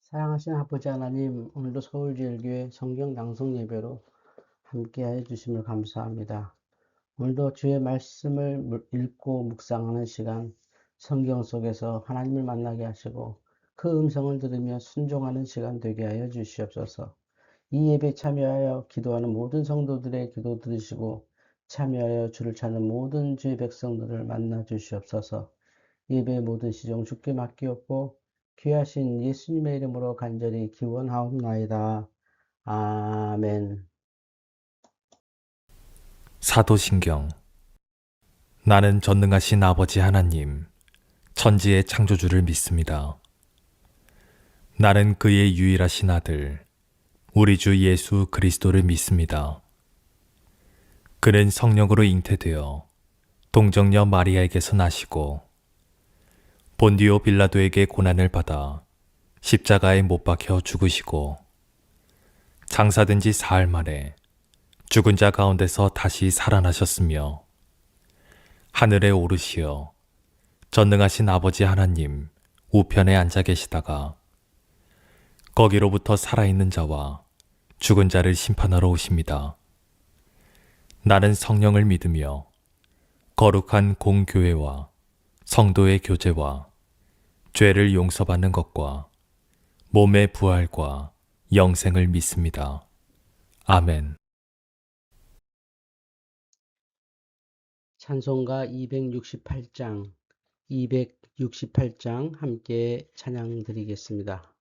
사랑하신 아버지 하나님, 오늘도 서울제일교회 성경 낭송 예배로 함께하여 주심을 감사합니다. 오늘도 주의 말씀을 읽고 묵상하는 시간, 성경 속에서 하나님을 만나게 하시고 그 음성을 들으며 순종하는 시간 되게 하여 주시옵소서. 이 예배에 참여하여 기도하는 모든 성도들의 기도 들으시고 참여하여 주를 찾는 모든 주의 백성들을 만나 주시옵소서. 예배의 모든 시종 주께 맡기옵고 귀하신 예수님의 이름으로 간절히 기원하옵나이다. 아멘. 사도신경. 나는 전능하신 아버지 하나님, 천지의 창조주를 믿습니다. 나는 그의 유일하신 아들, 우리 주 예수 그리스도를 믿습니다. 그는 성령으로 잉태되어 동정녀 마리아에게서 나시고 본디오 빌라도에게 고난을 받아 십자가에 못 박혀 죽으시고 장사된 지 사흘 만에 죽은 자 가운데서 다시 살아나셨으며 하늘에 오르시어 전능하신 아버지 하나님 우편에 앉아 계시다가 거기로부터 살아있는 자와 죽은 자를 심판하러 오십니다. 나는 성령을 믿으며 거룩한 공교회와 성도의 교제와 죄를 용서받는 것과 몸의 부활과 영생을 믿습니다. 아멘. 찬송가 268장 함께 찬양 드리겠습니다.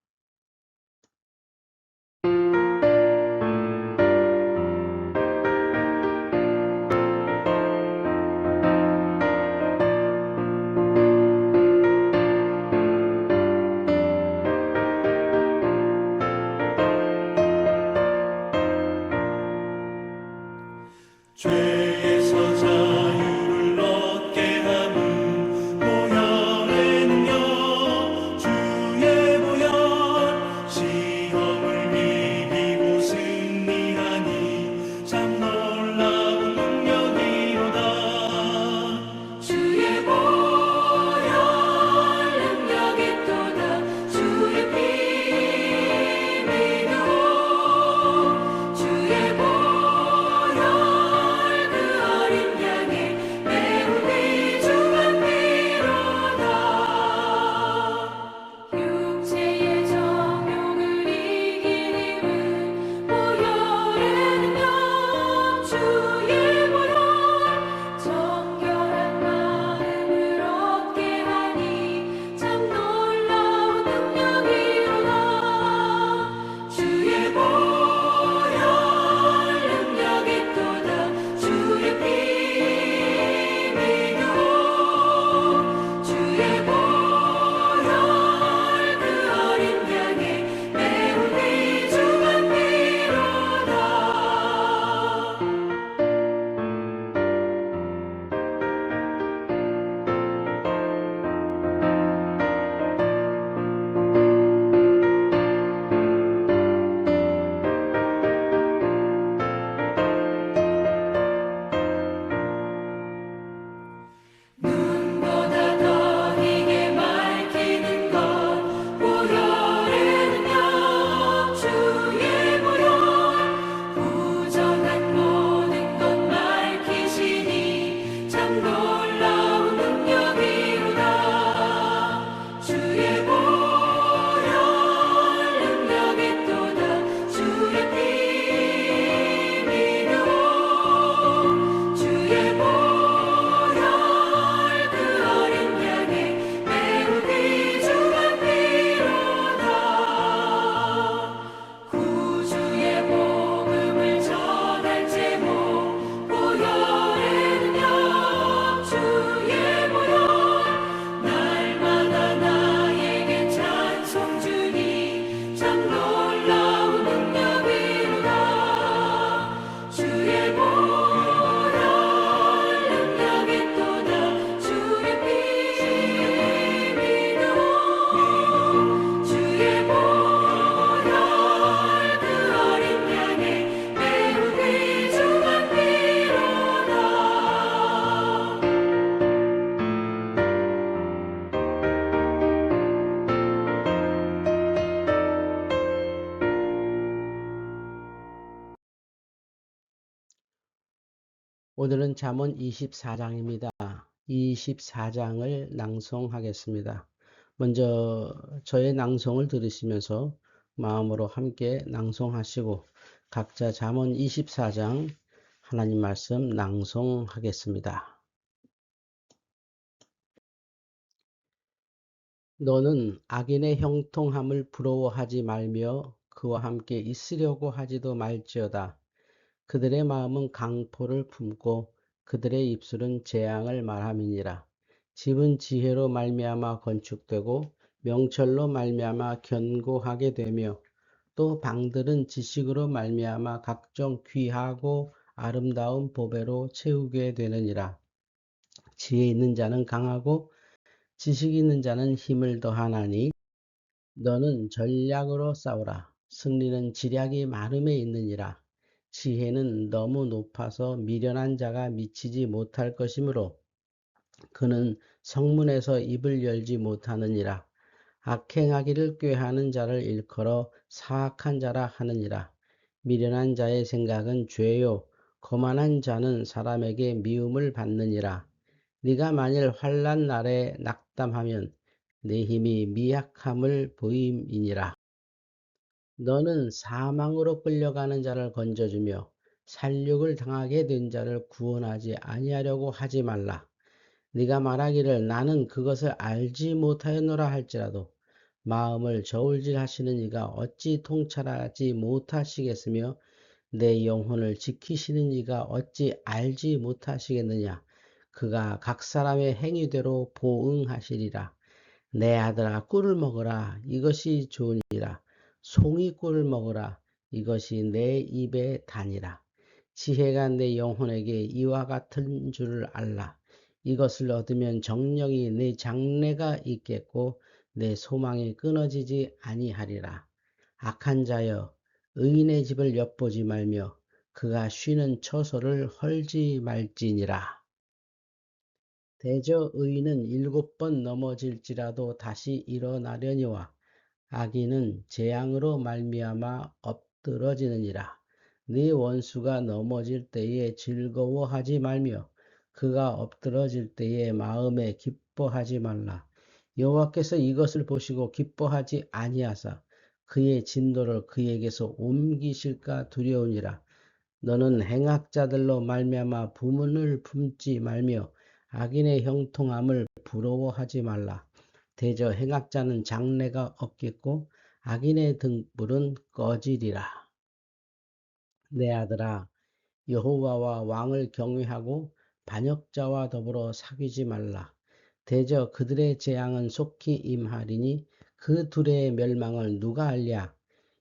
죄에서 자유를 얻게 하는 보혈의 능력 주의 보혈 오늘은 잠언 24장입니다. 24장을 낭송하겠습니다. 먼저 저의 낭송을 들으시면서 마음으로 함께 낭송하시고 각자 잠언 24장 하나님 말씀 낭송하겠습니다. 너는 악인의 형통함을 부러워하지 말며 그와 함께 있으려고 하지도 말지어다. 그들의 마음은 강포를 품고 그들의 입술은 재앙을 말함이니라. 집은 지혜로 말미암아 건축되고 명철로 말미암아 견고하게 되며 또 방들은 지식으로 말미암아 각종 귀하고 아름다운 보배로 채우게 되느니라. 지혜 있는 자는 강하고 지식 있는 자는 힘을 더하나니 너는 전략으로 싸우라. 승리는 지략이 많음에 있느니라. 지혜는 너무 높아서 미련한 자가 미치지 못할 것이므로 그는 성문에서 입을 열지 못하느니라. 악행하기를 꾀하는 자를 일컬어 사악한 자라 하느니라. 미련한 자의 생각은 죄요. 거만한 자는 사람에게 미움을 받느니라. 네가 만일 환난 날에 낙담하면 내 힘이 미약함을 보임이니라. 너는 사망으로 끌려가는 자를 건져주며 살육을 당하게 된 자를 구원하지 아니하려고 하지 말라. 네가 말하기를 나는 그것을 알지 못하였노라 할지라도 마음을 저울질하시는 이가 어찌 통찰하지 못하시겠으며 내 영혼을 지키시는 이가 어찌 알지 못하시겠느냐. 그가 각 사람의 행위대로 보응하시리라. 내 아들아 꿀을 먹으라. 이것이 좋으니라. 송이 꿀을 먹으라. 이것이 내 입에 다니라. 지혜가 내 영혼에게 이와 같은 줄을 알라. 이것을 얻으면 정령이 내 장래가 있겠고 내 소망이 끊어지지 아니하리라. 악한 자여 의인의 집을 엿보지 말며 그가 쉬는 처소를 헐지 말지니라. 대저 의인은 7번 넘어질지라도 다시 일어나려니와 악인은 재앙으로 말미암아 엎드러지느니라. 네 원수가 넘어질 때에 즐거워하지 말며 그가 엎드러질 때에 마음에 기뻐하지 말라. 여호와께서 이것을 보시고 기뻐하지 아니하사 그의 진노를 그에게서 옮기실까 두려우니라. 너는 행악자들로 말미암아 부문을 품지 말며 악인의 형통함을 부러워하지 말라. 대저 행악자는 장래가 없겠고 악인의 등불은 꺼지리라. 내 아들아 여호와와 왕을 경외하고 반역자와 더불어 사귀지 말라. 대저 그들의 재앙은 속히 임하리니 그 둘의 멸망을 누가 알랴.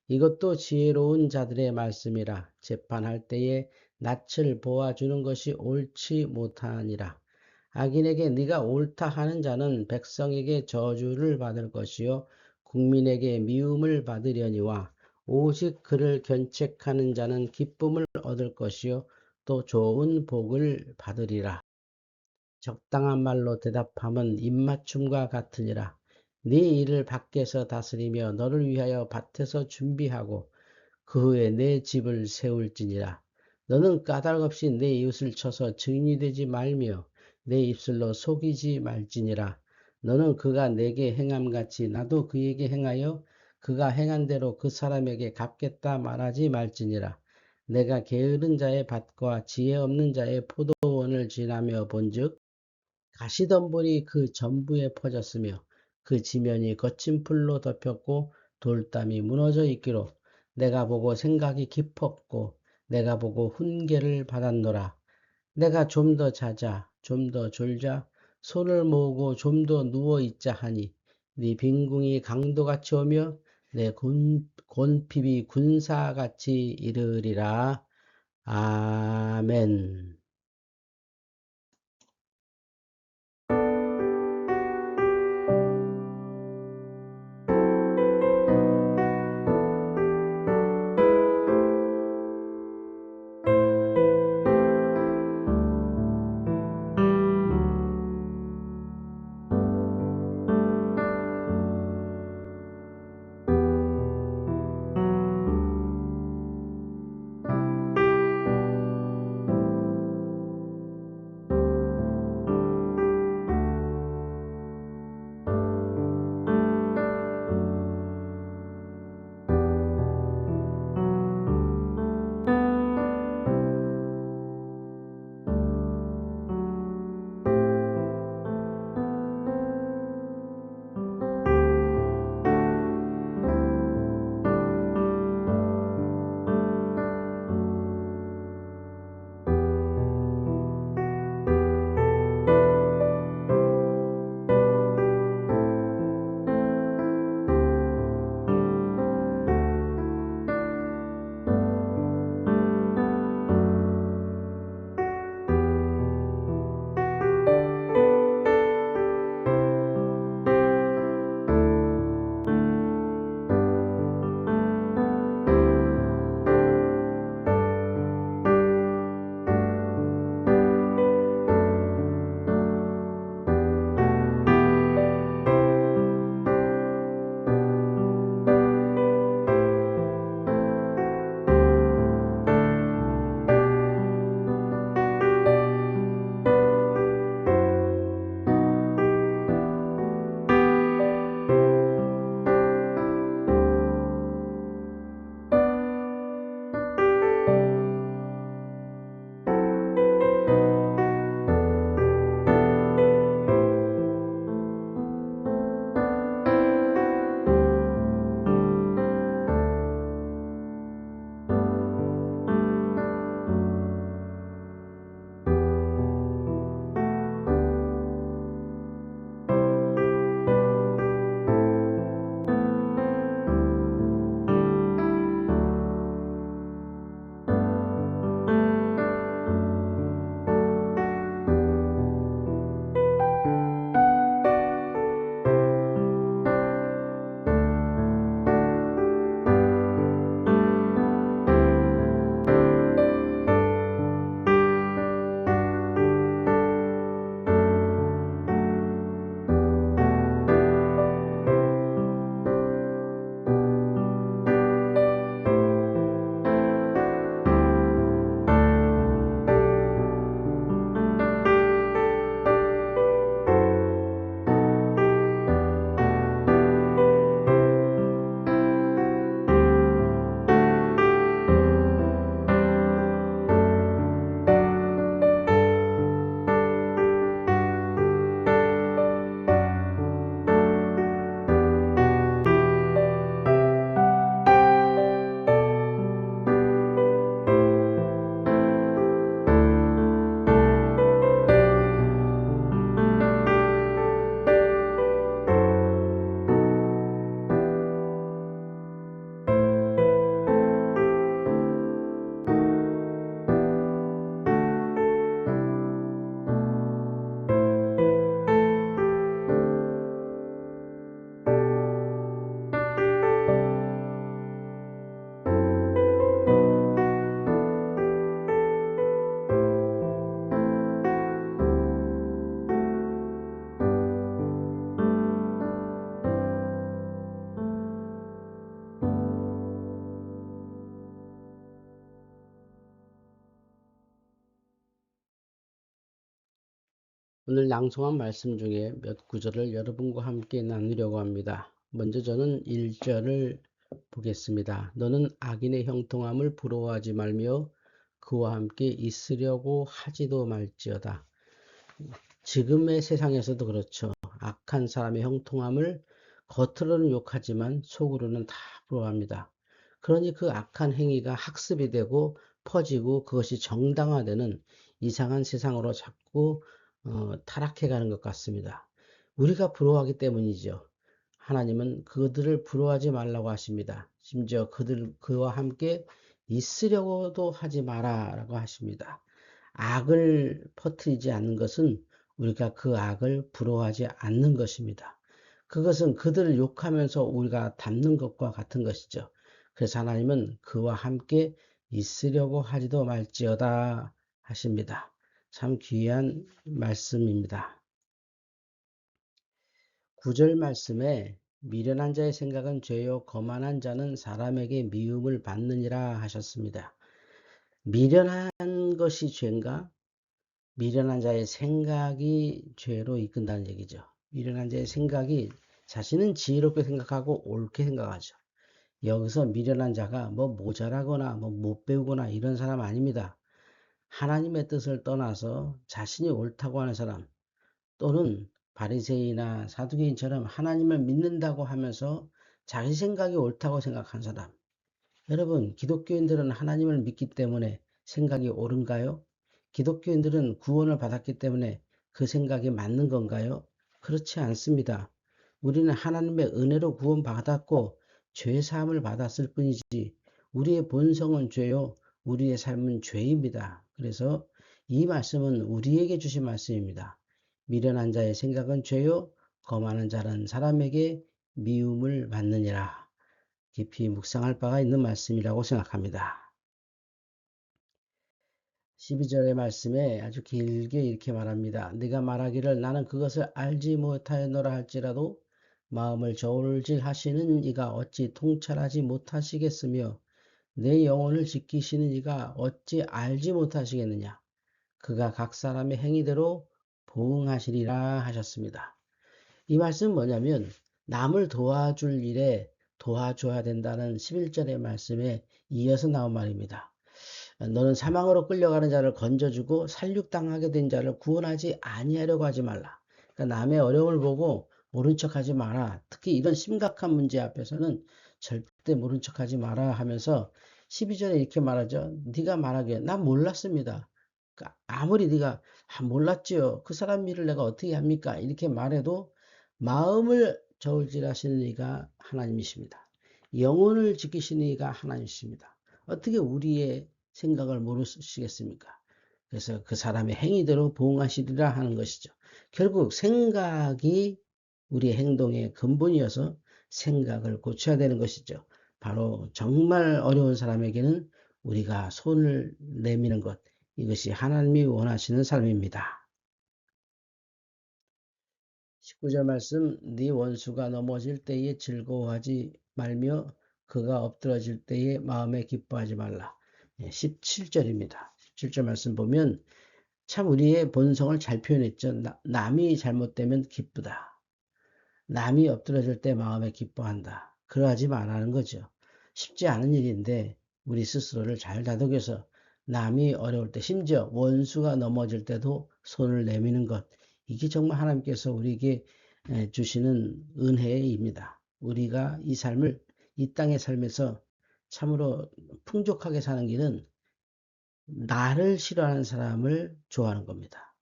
이것도 지혜로운 자들의 말씀이라. 재판할 때에 낯을 보아주는 것이 옳지 못하니라. 악인에게 네가 옳다 하는 자는 백성에게 저주를 받을 것이요 국민에게 미움을 받으려니와 오직 그를 견책하는 자는 기쁨을 얻을 것이요 또 좋은 복을 받으리라. 적당한 말로 대답함은 입맞춤과 같으니라. 네 일을 밖에서 다스리며 너를 위하여 밭에서 준비하고 그 후에 내 집을 세울지니라. 너는 까닭없이 내 이웃을 쳐서 증인이 되지 말며 내 입술로 속이지 말지니라. 너는 그가 내게 행함같이 나도 그에게 행하여 그가 행한 대로 그 사람에게 갚겠다 말하지 말지니라. 내가 게으른 자의 밭과 지혜 없는 자의 포도원을 지나며 본즉 가시덤불이 그 전부에 퍼졌으며 그 지면이 거친 풀로 덮였고 돌담이 무너져 있기로 내가 보고 생각이 깊었고 내가 보고 훈계를 받았노라. 내가 좀 더 자자 좀 더 졸자 손을 모으고 좀 더 누워 있자 하니 네 빈궁이 강도같이 오며 내 곤핍이 군사같이 이르리라. 아멘. 오늘 낭송한 말씀 중에 몇 구절을 여러분과 함께 나누려고 합니다. 먼저 저는 1절을 보겠습니다. 너는 악인의 형통함을 부러워하지 말며 그와 함께 있으려고 하지도 말지어다. 지금의 세상에서도 그렇죠. 악한 사람의 형통함을 겉으로는 욕하지만 속으로는 다 부러워합니다. 그러니 그 악한 행위가 학습이 되고 퍼지고 그것이 정당화되는 이상한 세상으로 자꾸 타락해가는 것 같습니다. 우리가 부러워하기 때문이죠. 하나님은 그들을 부러워하지 말라고 하십니다. 심지어 그와 함께 있으려고도 하지 마라라고 하십니다. 악을 퍼뜨리지 않는 것은 우리가 그 악을 부러워하지 않는 것입니다. 그것은 그들을 욕하면서 우리가 닮는 것과 같은 것이죠. 그래서 하나님은 그와 함께 있으려고 하지도 말지어다 하십니다. 참 귀한 말씀입니다. 9절 말씀에 미련한 자의 생각은 죄요 거만한 자는 사람에게 미움을 받느니라 하셨습니다. 미련한 것이 죄인가? 미련한 자의 생각이 죄로 이끈다는 얘기죠. 미련한 자의 생각이 자신은 지혜롭게 생각하고 옳게 생각하죠. 여기서 미련한 자가 뭐 모자라거나 뭐 못 배우거나 이런 사람 아닙니다. 하나님의 뜻을 떠나서 자신이 옳다고 하는 사람, 또는 바리새인이나 사두개인처럼 하나님을 믿는다고 하면서 자기 생각이 옳다고 생각한 사람. 여러분, 기독교인들은 하나님을 믿기 때문에 생각이 옳은가요? 기독교인들은 구원을 받았기 때문에 그 생각이 맞는 건가요? 그렇지 않습니다. 우리는 하나님의 은혜로 구원받았고 죄 사함을 받았을 뿐이지 우리의 본성은 죄요, 우리의 삶은 죄입니다. 그래서 이 말씀은 우리에게 주신 말씀입니다. 미련한 자의 생각은 죄요, 거만한 자는 사람에게 미움을 받느니라. 깊이 묵상할 바가 있는 말씀이라고 생각합니다. 12절의 말씀에 아주 길게 이렇게 말합니다. 네가 말하기를 나는 그것을 알지 못하였노라 할지라도 마음을 저울질하시는 이가 어찌 통찰하지 못하시겠으며 내 영혼을 지키시는 이가 어찌 알지 못하시겠느냐. 그가 각 사람의 행위대로 보응하시리라 하셨습니다. 이 말씀은 뭐냐면 남을 도와줄 일에 도와줘야 된다는 11절의 말씀에 이어서 나온 말입니다. 너는 사망으로 끌려가는 자를 건져주고 살육당하게 된 자를 구원하지 아니하려고 하지 말라. 그러니까 남의 어려움을 보고 모른 척하지 마라. 특히 이런 심각한 문제 앞에서는 절대 모른 척하지 마라 하면서 12절에 이렇게 말하죠. 네가 말하기에 난 몰랐습니다. 그러니까 아무리 네가 몰랐지요. 그 사람 일을 내가 어떻게 합니까? 이렇게 말해도 마음을 저울질하시는 이가 하나님이십니다. 영혼을 지키시는 이가 하나님이십니다. 어떻게 우리의 생각을 모르시겠습니까? 그래서 그 사람의 행위대로 보응하시리라 하는 것이죠. 결국 생각이 우리의 행동의 근본이어서 생각을 고쳐야 되는 것이죠. 바로 정말 어려운 사람에게는 우리가 손을 내미는 것, 이것이 하나님이 원하시는 삶입니다. 19절 말씀, 네 원수가 넘어질 때에 즐거워하지 말며 그가 엎드러질 때에 마음에 기뻐하지 말라. 17절입니다. 17절 말씀 보면 참 우리의 본성을 잘 표현했죠. 남이 잘못되면 기쁘다. 남이 엎드러질 때 마음에 기뻐한다. 그러하지 말라는 거죠. 쉽지 않은 일인데 우리 스스로를 잘 다독여서 남이 어려울 때, 심지어 원수가 넘어질 때도 손을 내미는 것, 이게 정말 하나님께서 우리에게 주시는 은혜입니다. 우리가 이 삶을, 이 땅의 삶에서 참으로 풍족하게 사는 길은 나를 싫어하는 사람을 좋아하는 겁니다.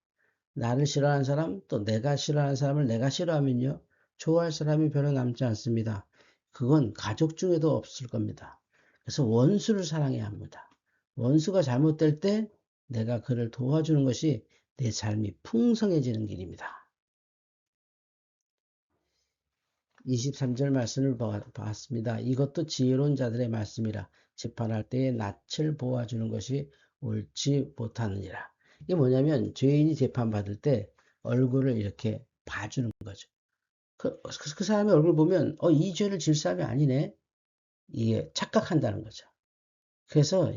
나를 싫어하는 사람, 또 내가 싫어하는 사람을 내가 싫어하면요, 좋아할 사람이 별로 남지 않습니다. 그건 가족 중에도 없을 겁니다. 그래서 원수를 사랑해야 합니다. 원수가 잘못될 때 내가 그를 도와주는 것이 내 삶이 풍성해지는 길입니다. 23절 말씀을 봤습니다. 이것도 지혜로운 자들의 말씀이라 재판할 때에 낯을 보아주는 것이 옳지 못하느니라. 이게 뭐냐면 죄인이 재판받을 때 얼굴을 이렇게 봐주는 거죠. 그 사람의 얼굴 보면 이 죄를 질 사람이 아니네. 이게 착각한다는 거죠. 그래서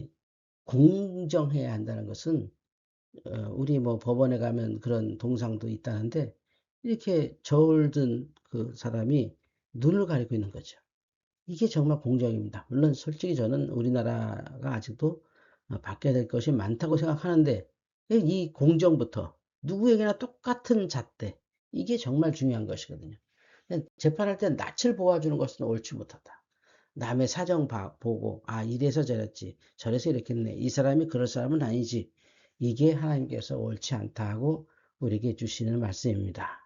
공정해야 한다는 것은 우리 뭐 법원에 가면 그런 동상도 있다는데 이렇게 저울 든 그 사람이 눈을 가리고 있는 거죠. 이게 정말 공정입니다. 물론 솔직히 저는 우리나라가 아직도 바뀌어야 될 것이 많다고 생각하는데 이 공정부터 누구에게나 똑같은 잣대 이게 정말 중요한 것이거든요. 재판할 때 낯을 보아주는 것은 옳지 못하다. 남의 사정 보고 이래서 저랬지 저래서 이렇겠네 이 사람이 그럴 사람은 아니지 이게 하나님께서 옳지 않다 하고 우리에게 주시는 말씀입니다.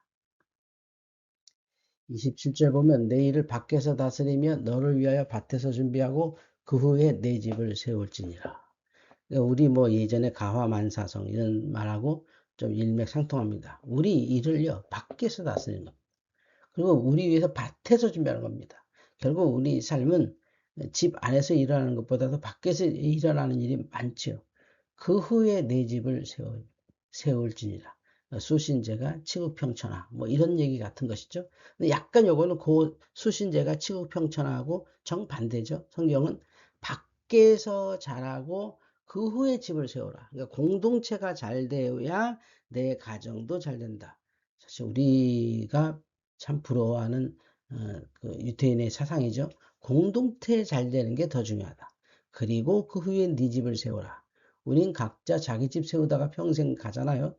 27절 보면 내 일을 밖에서 다스리며 너를 위하여 밭에서 준비하고 그 후에 내 집을 세울지니라. 우리 뭐 예전에 가화만사성 이런 말하고 좀 일맥상통합니다. 우리 일을요 밖에서 다스리는 겁니다. 그리고 우리 위해서 밭에서 준비하는 겁니다. 결국 우리 삶은 집 안에서 일어나는 것보다도 밖에서 일어나는 일이 많죠. 그 후에 내 집을 세울지니라. 수신제가 치국평천하 뭐 이런 얘기 같은 것이죠. 근데 약간 요거는 그 수신제가 치국평천하고 정반대죠. 성경은 밖에서 자라고 그 후에 집을 세우라. 그러니까 공동체가 잘 되어야 내 가정도 잘 된다. 사실 우리가 참 부러워하는 그 유태인의 사상이죠. 공동체 잘 되는 게 더 중요하다. 그리고 그 후에 네 집을 세우라. 우린 각자 자기 집 세우다가 평생 가잖아요.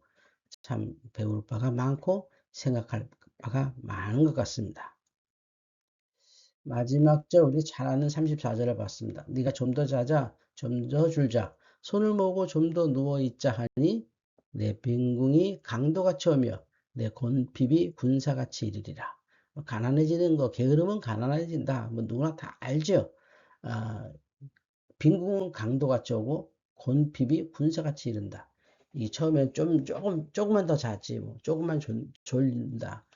참 배울 바가 많고 생각할 바가 많은 것 같습니다. 마지막 절 우리 잘 아는 34절을 봤습니다. 네가 좀 더 자자 좀 더 줄자 손을 모으고 좀 더 누워있자 하니 내 빈궁이 강도같이 오며 내 곤핍이 군사같이 이르리라. 가난해지는 거 게으름은 가난해진다. 뭐 누구나 다 알죠. 빈궁은 강도같이 오고 곤핍이 군사같이 이른다. 이 처음엔 조금만 더 잤지 뭐 조금만 졸린다.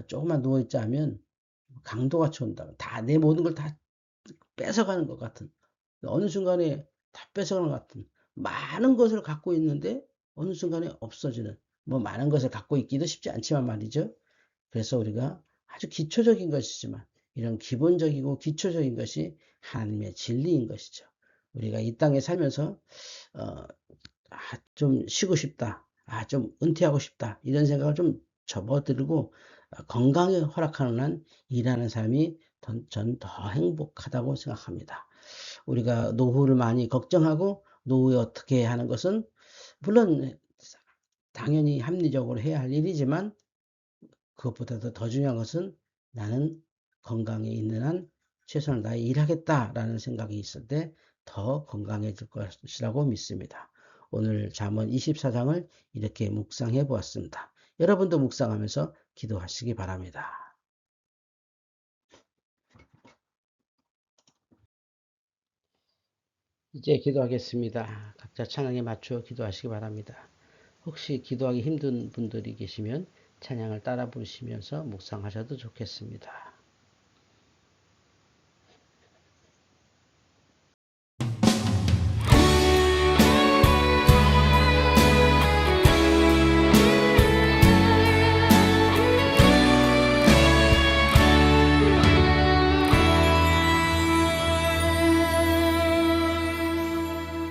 조금만 누워있자 하면 강도같이 온다. 다 내 모든 걸 다 뺏어가는 것 같은 어느 순간에 다 뺏어가는 것 같은 많은 것을 갖고 있는데 어느 순간에 없어지는 뭐 많은 것을 갖고 있기도 쉽지 않지만 말이죠. 그래서 우리가 아주 기초적인 것이지만 이런 기본적이고 기초적인 것이 하나님의 진리인 것이죠. 우리가 이 땅에 살면서 좀 쉬고 싶다. 좀 은퇴하고 싶다. 이런 생각을 좀 접어들고 건강에 허락하는 한 일하는 삶이 전 더 행복하다고 생각합니다. 우리가 노후를 많이 걱정하고 노후에 어떻게 하는 것은 물론 당연히 합리적으로 해야 할 일이지만 그것보다도 더 중요한 것은 나는 건강에 있는 한 최선을 다해 일하겠다라는 생각이 있을 때 더 건강해질 것이라고 믿습니다. 오늘 잠언 24장을 이렇게 묵상해 보았습니다. 여러분도 묵상하면서 기도하시기 바랍니다. 이제 기도하겠습니다. 각자 찬양에 맞춰 기도하시기 바랍니다. 혹시 기도하기 힘든 분들이 계시면 찬양을 따라 부르시면서 묵상하셔도 좋겠습니다.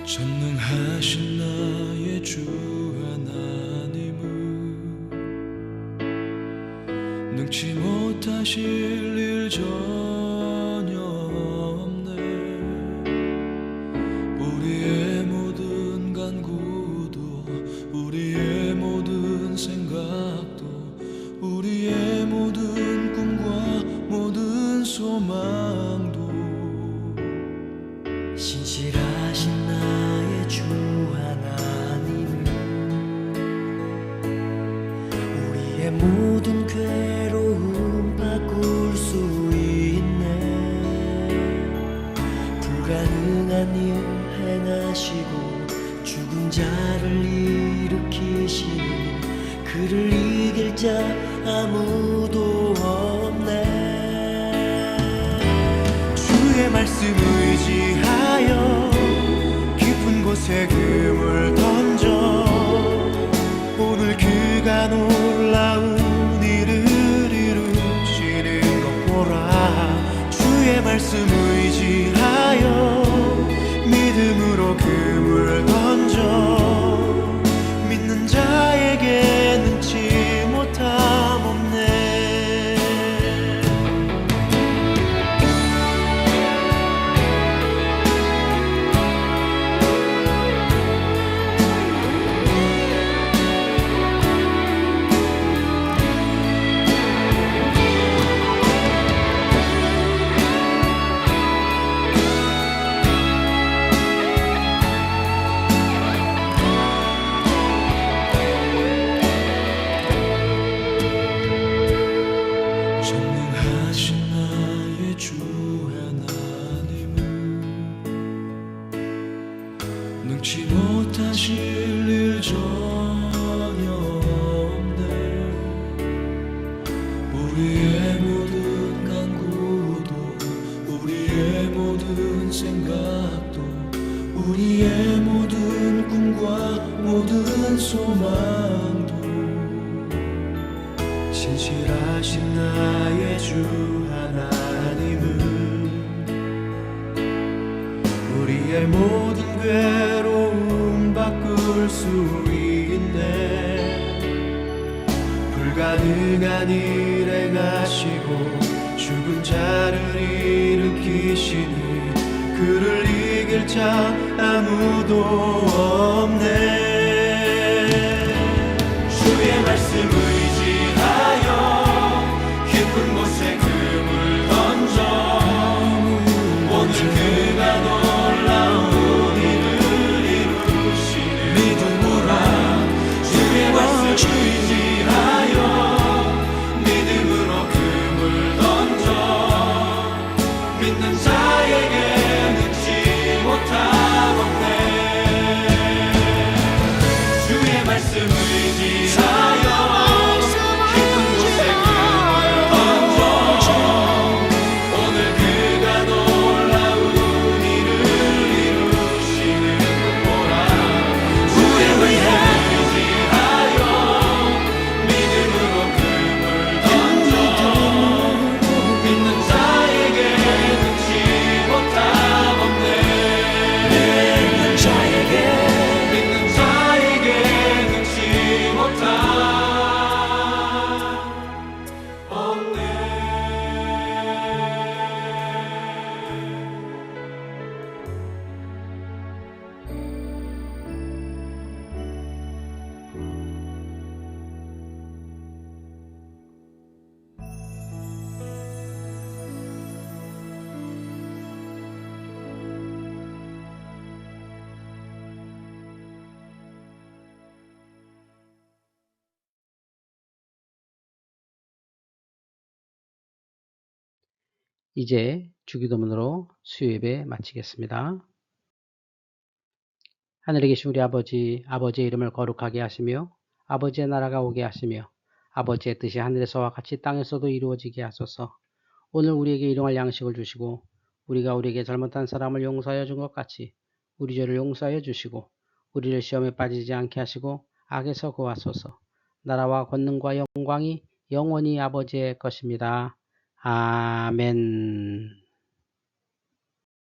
전능하신 나의 주 하나님은 능치 못하실 일 전혀 없네. 우리의 모든 간구도 우리의 모든 생각도 우리의 모든 꿈과 모든 소망도 신실하신 나의 주 하나님은 우리의 모든 괴로움 바꿀 수 있네. 불가능한 일 행하시고 죽은 자를 일으키시니 그를 이길 자 아무도 없네. 주의 말씀 의지하여 깊은 곳에 금을 던져 오늘 그가 놀라운 일을 이루시는 것 보라. 주의 말씀 의지하여 믿음으로 금을 던져 알지 못하실 일 전혀 없네. 우리의 모든 간구도 우리의 모든 생각도 우리의 모든 꿈과 모든 소망도 신실하신 나의 주 하나님은 우리의 모든 괴로움 바꿀 수 있네. 불가능한 일 행하시고 죽은 자를 일으키시니 그를 이길 자 아무도 없네. 주의 말씀 의지하여 깊은 곳에 금을 던져 오늘 그가 놀라운 일을 이루시는 믿음으로 주의 말씀 의지하여 믿음으로 금을 던져 믿는 자에게 능치 못하겠네. 주의 말씀 의지하여 깊은 곳에 금을 던져 오늘 그가 놀라운 일을 이루시는 거라. 주의 말씀 의지하여 믿음으로 금을 던져 믿는 자에게 능치 못하겠네. 믿는 자에게 능치 못하겠네. 이제 주기도문으로 수요예배 마치겠습니다. 하늘에 계신 우리 아버지, 아버지의 이름을 거룩하게 하시며 아버지의 나라가 오게 하시며 아버지의 뜻이 하늘에서와 같이 땅에서도 이루어지게 하소서. 오늘 우리에게 일용할 양식을 주시고 우리가 우리에게 잘못한 사람을 용서하여 준 것 같이 우리 죄를 용서하여 주시고 우리를 시험에 빠지지 않게 하시고 악에서 구하소서. 나라와 권능과 영광이 영원히 아버지의 것입니다. 아멘.